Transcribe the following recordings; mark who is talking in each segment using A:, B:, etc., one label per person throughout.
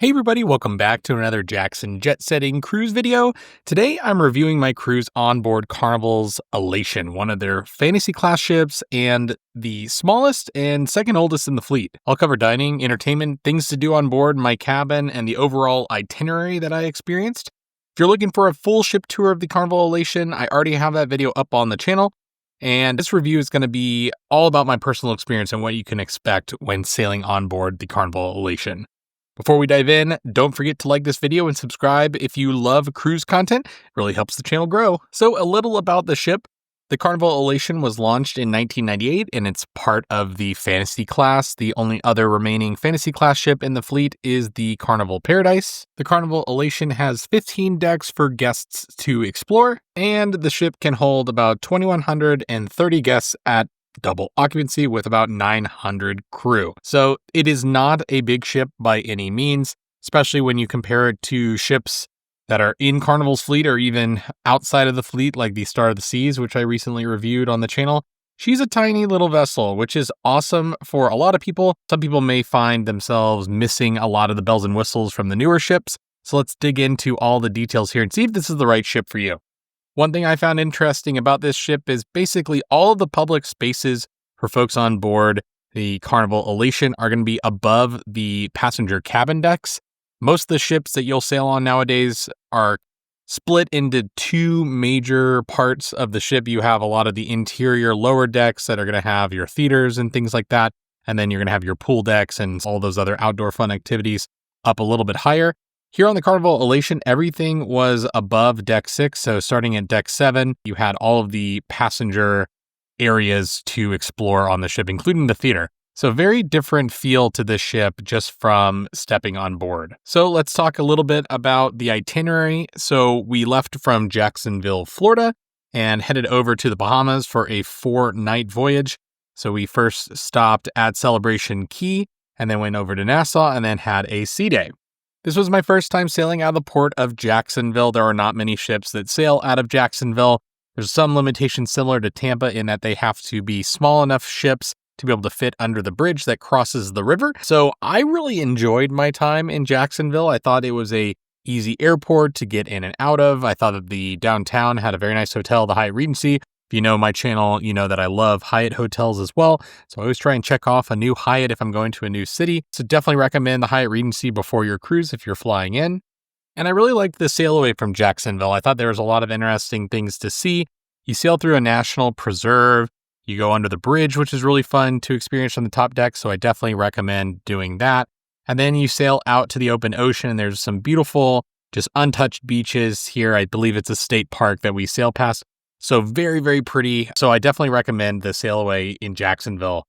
A: Hey everybody, welcome back to another Jackson Jetsetting cruise video. Today I'm reviewing my cruise onboard Carnival's Elation, one of their fantasy class ships and the smallest and second oldest in the fleet. I'll cover dining, entertainment, things to do on board, my cabin, and the overall itinerary that I experienced. If you're looking for a full ship tour of the Carnival Elation, I already have that video up on the channel. And this review is going to be all about my personal experience and what you can expect when sailing on board the Carnival Elation. Before we dive in, don't forget to like this video and subscribe if you love cruise content. It really helps the channel grow. So a little about the ship. The Carnival Elation was launched in 1998 and it's part of the fantasy class. The only other remaining fantasy class ship in the fleet is the Carnival Paradise. The Carnival Elation has 15 decks for guests to explore, and the ship can hold about 2,130 guests at double occupancy with about 900 crew. So it is not a big ship by any means, especially when you compare it to ships that are in Carnival's fleet or even outside of the fleet, like the Star of the Seas, which I recently reviewed on the channel. She's a tiny little vessel, which is awesome for a lot of people. Some people may find themselves missing a lot of the bells and whistles from the newer ships. So let's dig into all the details here and see if this is the right ship for you. One thing I found interesting about this ship is basically all of the public spaces for folks on board the Carnival Elation are going to be above the passenger cabin decks. Most of the ships that you'll sail on nowadays are split into two major parts of the ship. You have a lot of the interior lower decks that are going to have your theaters and things like that. And then you're going to have your pool decks and all those other outdoor fun activities up a little bit higher. Here on the Carnival Elation, everything was above deck 6. So starting at deck 7, you had all of the passenger areas to explore on the ship, including the theater. So very different feel to this ship just from stepping on board. So let's talk a little bit about the itinerary. So we left from Jacksonville, Florida, and headed over to the Bahamas for a 4-night voyage. So we first stopped at Celebration Key and then went over to Nassau and then had a sea day. This was my first time sailing out of the port of Jacksonville. There are not many ships that sail out of Jacksonville. There's some limitations similar to Tampa in that they have to be small enough ships to be able to fit under the bridge that crosses the river. So I really enjoyed my time in Jacksonville. I thought it was a easy airport to get in and out of. I thought that the downtown had a very nice hotel, the Hyatt Regency. If you know my channel, you know that I love Hyatt hotels as well. So I always try and check off a new Hyatt if I'm going to a new city. So definitely recommend the Hyatt Regency before your cruise if you're flying in. And I really liked the sail away from Jacksonville. I thought there was a lot of interesting things to see. You sail through a national preserve. You go under the bridge, which is really fun to experience on the top deck. So I definitely recommend doing that. And then you sail out to the open ocean and there's some beautiful, just untouched beaches here. I believe it's a state park that we sail past. So very, very pretty. So I definitely recommend the sail away in Jacksonville.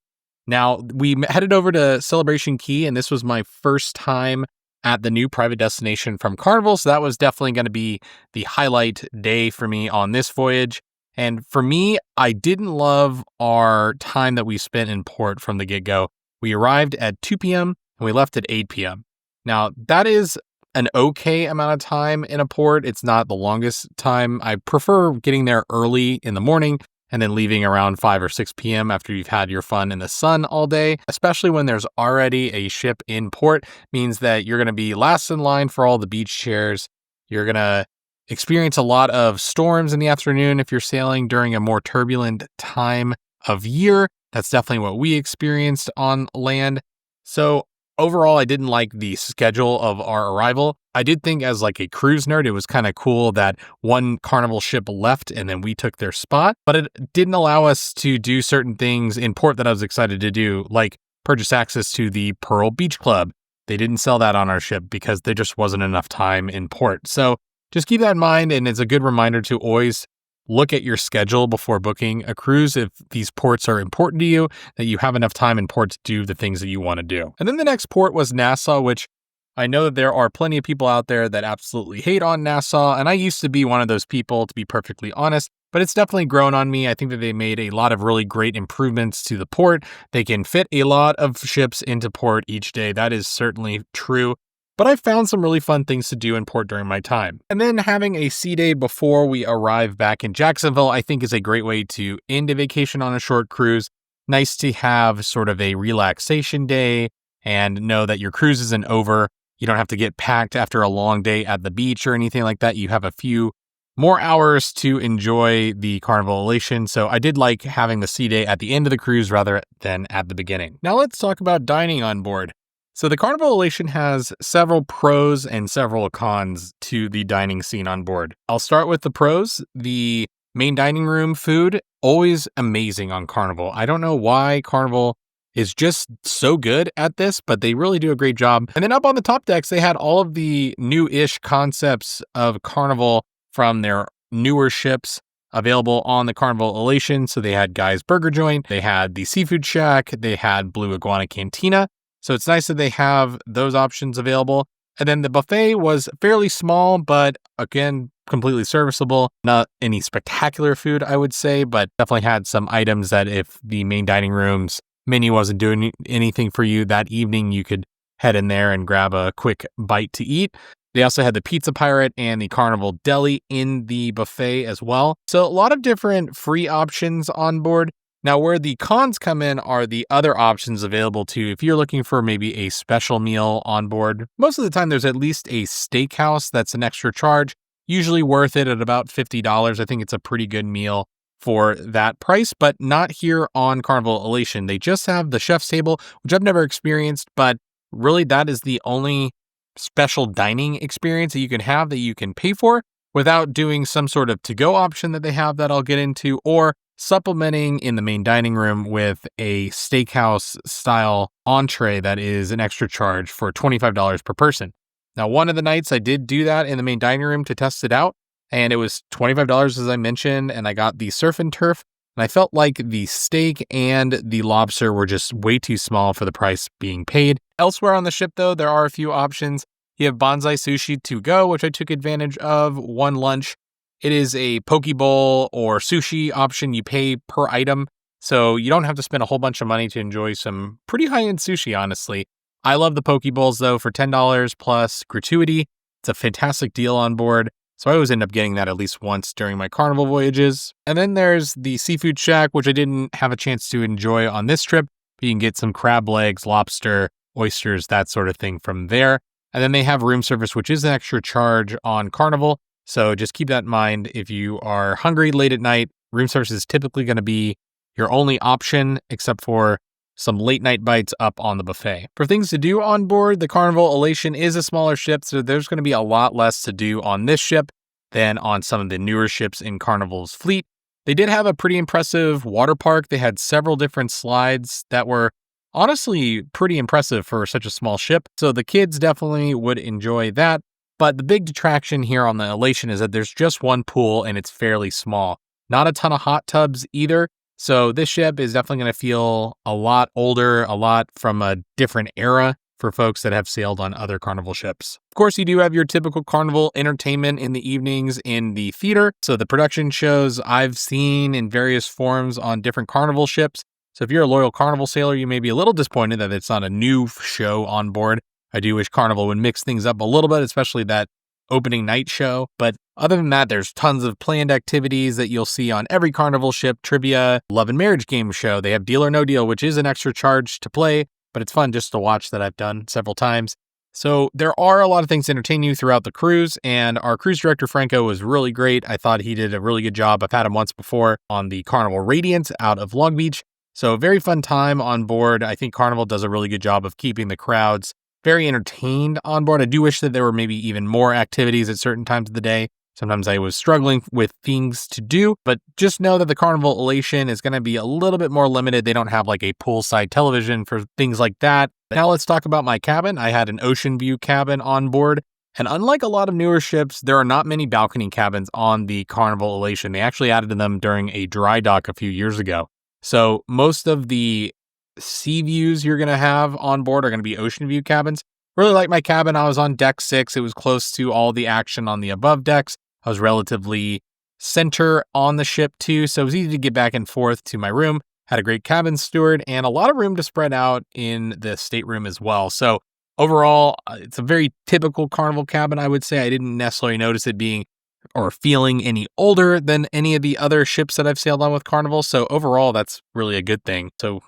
A: Now, we headed over to Celebration Key, and this was my first time at the new private destination from Carnival. So that was definitely going to be the highlight day for me on this voyage. And for me, I didn't love our time that we spent in port from the get-go. We arrived at 2 p.m. and we left at 8 p.m. Now, that is an okay amount of time in a port. It's not the longest time. I prefer getting there early in the morning and then leaving around 5 or 6 p.m. after you've had your fun in the sun all day, especially when there's already a ship in port. Means that you're going to be last in line for all the beach chairs. You're going to experience a lot of storms in the afternoon if you're sailing during a more turbulent time of year. That's definitely what we experienced on land. So overall, I didn't like the schedule of our arrival. I did think as like a cruise nerd, it was kind of cool that one Carnival ship left and then we took their spot, but it didn't allow us to do certain things in port that I was excited to do, like purchase access to the Pearl Beach Club. They didn't sell that on our ship because there just wasn't enough time in port. So just keep that in mind, and it's a good reminder to always look at your schedule before booking a cruise if these ports are important to you, that you have enough time in port to do the things that you want to do. And then the next port was Nassau, which I know that there are plenty of people out there that absolutely hate on Nassau, and I used to be one of those people, to be perfectly honest, but it's definitely grown on me. I think that they made a lot of really great improvements to the port. They can fit a lot of ships into port each day. That is certainly true. But I found some really fun things to do in port during my time. And then having a sea day before we arrive back in Jacksonville, I think is a great way to end a vacation on a short cruise. Nice to have sort of a relaxation day and know that your cruise isn't over. You don't have to get packed after a long day at the beach or anything like that. You have a few more hours to enjoy the Carnival Elation. So I did like having the sea day at the end of the cruise rather than at the beginning. Now let's talk about dining on board. So the Carnival Elation has several pros and several cons to the dining scene on board. I'll start with the pros. The main dining room food, always amazing on Carnival. I don't know why Carnival is just so good at this, but they really do a great job. And then up on the top decks, they had all of the new-ish concepts of Carnival from their newer ships available on the Carnival Elation. So they had Guy's Burger Joint, they had the Seafood Shack, they had Blue Iguana Cantina. So it's nice that they have those options available. And then the buffet was fairly small, but again, completely serviceable. Not any spectacular food, I would say, but definitely had some items that if the main dining room's menu wasn't doing anything for you that evening, you could head in there and grab a quick bite to eat. They also had the Pizza Pirate and the Carnival Deli in the buffet as well. So a lot of different free options on board. Now, where the cons come in are the other options available to you. If you're looking for maybe a special meal on board, most of the time there's at least a steakhouse that's an extra charge, usually worth it at about $50. I think it's a pretty good meal for that price, but not here on Carnival Elation. They just have the chef's table, which I've never experienced, but really that is the only special dining experience that you can have that you can pay for without doing some sort of to-go option that they have that I'll get into, or supplementing in the main dining room with a steakhouse style entree that is an extra charge for $25 per person. Now, one of the nights I did do that in the main dining room to test it out, and it was $25 as I mentioned, and I got the surf and turf, and I felt like the steak and the lobster were just way too small for the price being paid. Elsewhere on the ship, though, there are a few options. You have bonsai sushi to go, which I took advantage of one lunch. It is a poke bowl or sushi option. You pay per item, so you don't have to spend a whole bunch of money to enjoy some pretty high-end sushi, honestly. I love the poke bowls, though, for $10 plus gratuity. It's a fantastic deal on board, so I always end up getting that at least once during my Carnival voyages. And then there's the Seafood Shack, which I didn't have a chance to enjoy on this trip. You can get some crab legs, lobster, oysters, that sort of thing from there. And then they have room service, which is an extra charge on Carnival. So just keep that in mind. If you are hungry late at night, room service is typically going to be your only option, except for some late night bites up on the buffet. For things to do on board, the Carnival Elation is a smaller ship, so there's going to be a lot less to do on this ship than on some of the newer ships in Carnival's fleet. They did have a pretty impressive water park. They had several different slides that were honestly pretty impressive for such a small ship. So the kids definitely would enjoy that. But the big detraction here on the Elation is that there's just one pool and it's fairly small. Not a ton of hot tubs either. So this ship is definitely going to feel a lot older, a lot from a different era for folks that have sailed on other Carnival ships. Of course, you do have your typical Carnival entertainment in the evenings in the theater. So the production shows I've seen in various forms on different Carnival ships. So if you're a loyal Carnival sailor, you may be a little disappointed that it's not a new show on board. I do wish Carnival would mix things up a little bit, especially that opening night show. But other than that, there's tons of planned activities that you'll see on every Carnival ship. Trivia, love and marriage game show. They have Deal or No Deal, which is an extra charge to play, but it's fun just to watch that I've done several times. So there are a lot of things to entertain you throughout the cruise, and our cruise director, Franco, was really great. I thought he did a really good job. I've had him once before on the Carnival Radiant out of Long Beach. So very fun time on board. I think Carnival does a really good job of keeping the crowds very entertained on board. I do wish that there were maybe even more activities at certain times of the day. Sometimes I was struggling with things to do, but just know that the Carnival Elation is going to be a little bit more limited. They don't have like a poolside television for things like that. Now let's talk about my cabin. I had an ocean view cabin on board. And unlike a lot of newer ships, there are not many balcony cabins on the Carnival Elation. They actually added them during a dry dock a few years ago. So most of the sea views you're going to have on board are going to be ocean view cabins. Really like my cabin. I was on deck 6. It was close to all the action on the above decks. I was relatively center on the ship too, so it was easy to get back and forth to my room. Had a great cabin steward and a lot of room to spread out in the stateroom as well. So overall, it's a very typical Carnival cabin, I would say. I didn't necessarily notice it being or feeling any older than any of the other ships that I've sailed on with Carnival. So overall, that's really a good thing. So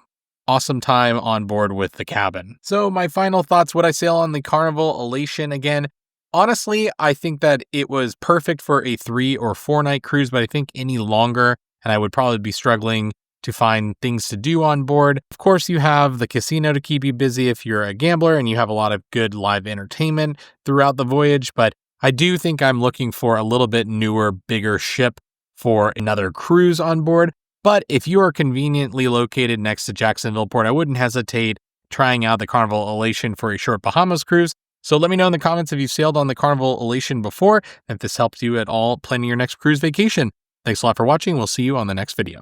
A: awesome time on board with the cabin. So my final thoughts, would I sail on the Carnival Elation again? Honestly, I think that it was perfect for a 3 or 4 night cruise, but I think any longer, and I would probably be struggling to find things to do on board. Of course, you have the casino to keep you busy if you're a gambler, and you have a lot of good live entertainment throughout the voyage, but I do think I'm looking for a little bit newer, bigger ship for another cruise on board. But if you are conveniently located next to Jacksonville Port, I wouldn't hesitate trying out the Carnival Elation for a short Bahamas cruise. So let me know in the comments if you've sailed on the Carnival Elation before, and if this helped you at all planning your next cruise vacation. Thanks a lot for watching. We'll see you on the next video.